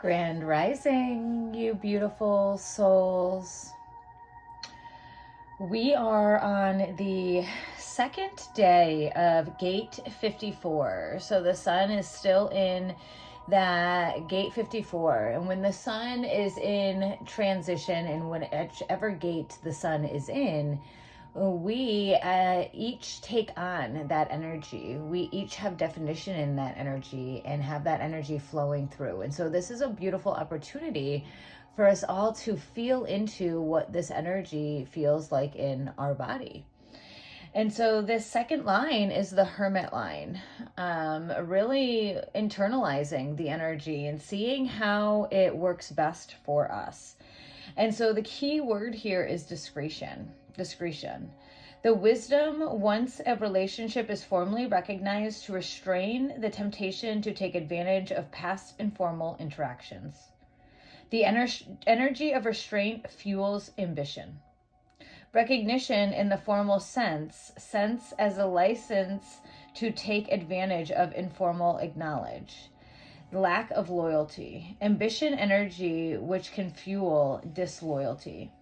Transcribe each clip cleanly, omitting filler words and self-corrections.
Grand Rising, you beautiful souls. We are on the second day of gate 54. So the sun is still in that gate 54. And when the sun is in transition, and whichever gate the sun is in, we each take on that energy. We each have definition in that energy and have that energy flowing through. And so this is a beautiful opportunity for us all to feel into what this energy feels like in our body. And so this second line is the Hermit line, really internalizing the energy and seeing how it works best for us. And so the key word here is discretion. Discretion. The wisdom, once a relationship is formally recognized, to restrain the temptation to take advantage of past informal interactions. The energy of restraint fuels ambition. Recognition in the formal sense as a license to take advantage of informal acknowledge. Lack of loyalty. Ambition energy, which can fuel disloyalty.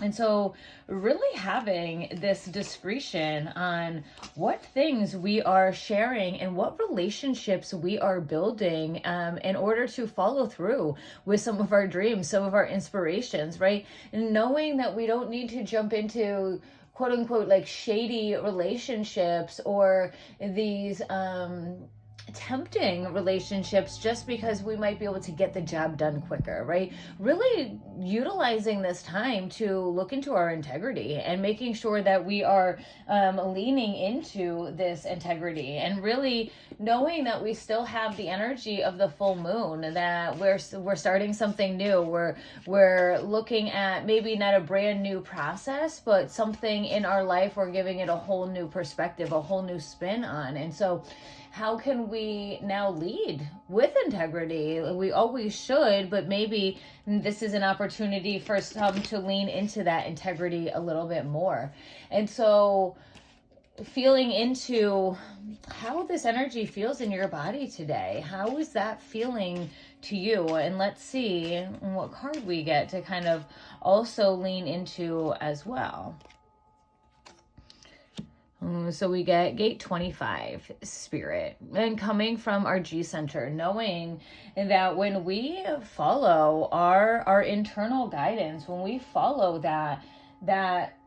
And so really having this discretion on what things we are sharing and what relationships we are building in order to follow through with some of our dreams, some of our inspirations, right? And knowing that we don't need to jump into quote unquote like shady relationships or these tempting relationships just because we might be able to get the job done quicker, right? Really utilizing this time to look into our integrity and making sure that we are leaning into this integrity and really knowing that we still have the energy of the full moon, that we're starting something new. We're looking at maybe not a brand new process, but something in our life we're giving it a whole new perspective, a whole new spin on. And so how can we now lead with integrity? We always should, but maybe this is an opportunity for some to lean into that integrity a little bit more. And so feeling into how this energy feels in your body today. How is that feeling to you? And let's see what card we get to kind of also lean into as well. So we get gate 25, spirit, and coming from our G center, knowing that when we follow our internal guidance, when we follow that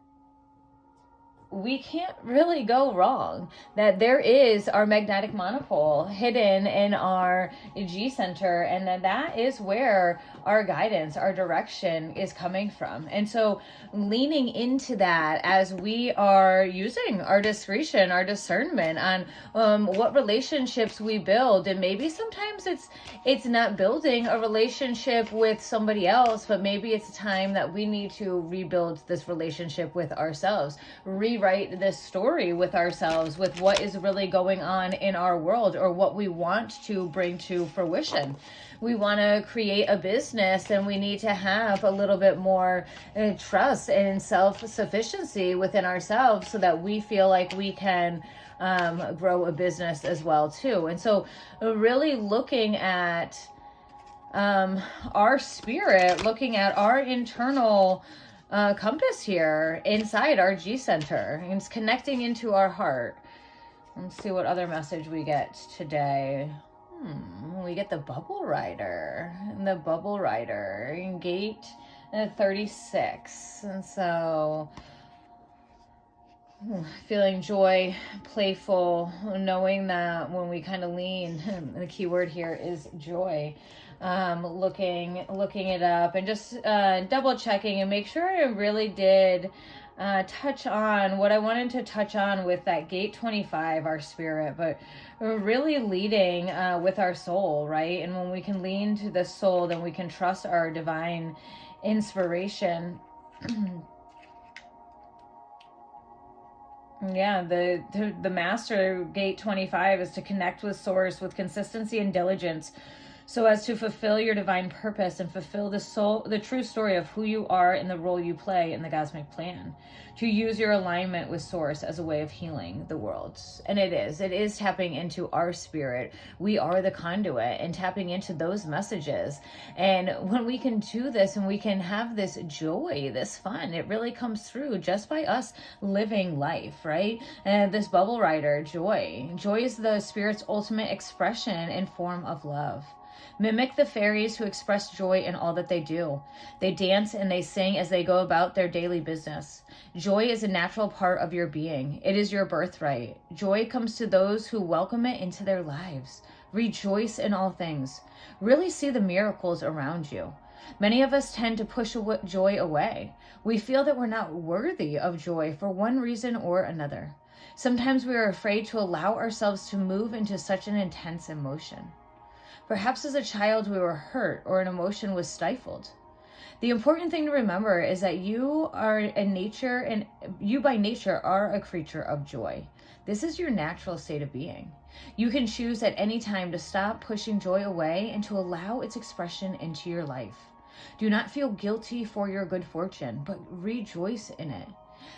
we can't really go wrong, that there is our magnetic monopole hidden in our G center, and that is where our guidance, our direction is coming from. And so leaning into that as we are using our discretion, our discernment on what relationships we build. And maybe sometimes it's not building a relationship with somebody else, but maybe it's a time that we need to rebuild this relationship with ourselves, rewrite this story with ourselves, with what is really going on in our world or what we want to bring to fruition. We want to create a business, and we need to have a little bit more trust and self-sufficiency within ourselves so that we feel like we can grow a business as well too. And so really looking at our spirit, looking at our internal compass here inside our G center, and it's connecting into our heart. Let's see what other message we get today. We get the bubble rider, in gate 36. And so feeling joy, playful, knowing that when we kind of lean, the key word here is joy. Looking it up and just double checking and make sure I really did touch on what I wanted to touch on with that gate 25, our spirit, but really leading with our soul, right? And when we can lean to the soul, then we can trust our divine inspiration. Yeah, the master gate 25 is to connect with source with consistency and diligence, so as to fulfill your divine purpose and fulfill the true story of who you are and the role you play in the cosmic plan, to use your alignment with source as a way of healing the world. And it is tapping into our spirit. We are the conduit, and tapping into those messages. And when we can do this and we can have this joy, this fun, it really comes through just by us living life, right? And this bubble rider, joy is the spirit's ultimate expression and form of love. Mimic the fairies who express joy in all that they do. They dance and they sing as they go about their daily business. Joy is a natural part of your being. It is your birthright. Joy comes to those who welcome it into their lives. Rejoice in all things. Really see the miracles around you. Many of us tend to push joy away. We feel that we're not worthy of joy for one reason or another. Sometimes we are afraid to allow ourselves to move into such an intense emotion. Perhaps as a child we were hurt or an emotion was stifled. The important thing to remember is that you are in nature, and you by nature are a creature of joy. This is your natural state of being. You can choose at any time to stop pushing joy away and to allow its expression into your life. Do not feel guilty for your good fortune, but rejoice in it.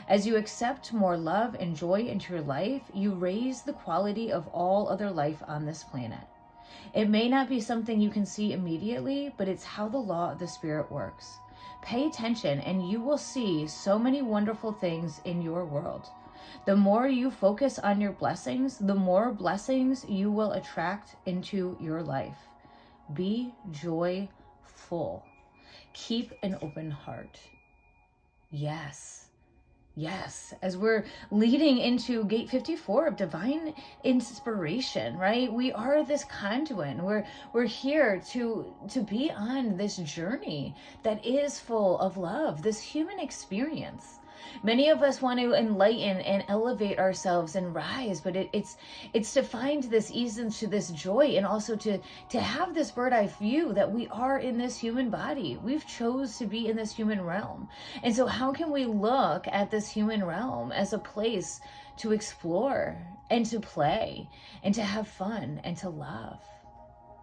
As you accept more love and joy into your life, you raise the quality of all other life on this planet. It may not be something you can see immediately, but it's how the law of the spirit works. Pay attention and you will see so many wonderful things in your world. The more you focus on your blessings, the more blessings you will attract into your life. Be joyful. Keep an open heart. Yes, as we're leading into gate 54 of divine inspiration, right? We are this conduit. We're here to be on this journey that is full of love, this human experience. Many of us want to enlighten and elevate ourselves and rise, but it's to find this ease into this joy, and also to have this bird eye view that we are in this human body. We've chose to be in this human realm. And so how can we look at this human realm as a place to explore and to play and to have fun and to love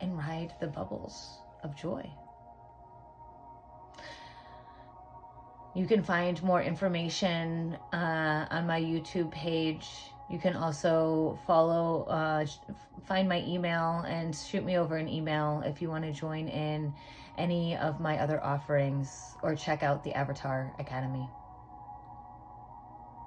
and ride the bubbles of joy? You can find more information on my YouTube page. You can also find my email and shoot me over an email if you want to join in any of my other offerings or check out the Avatar Academy.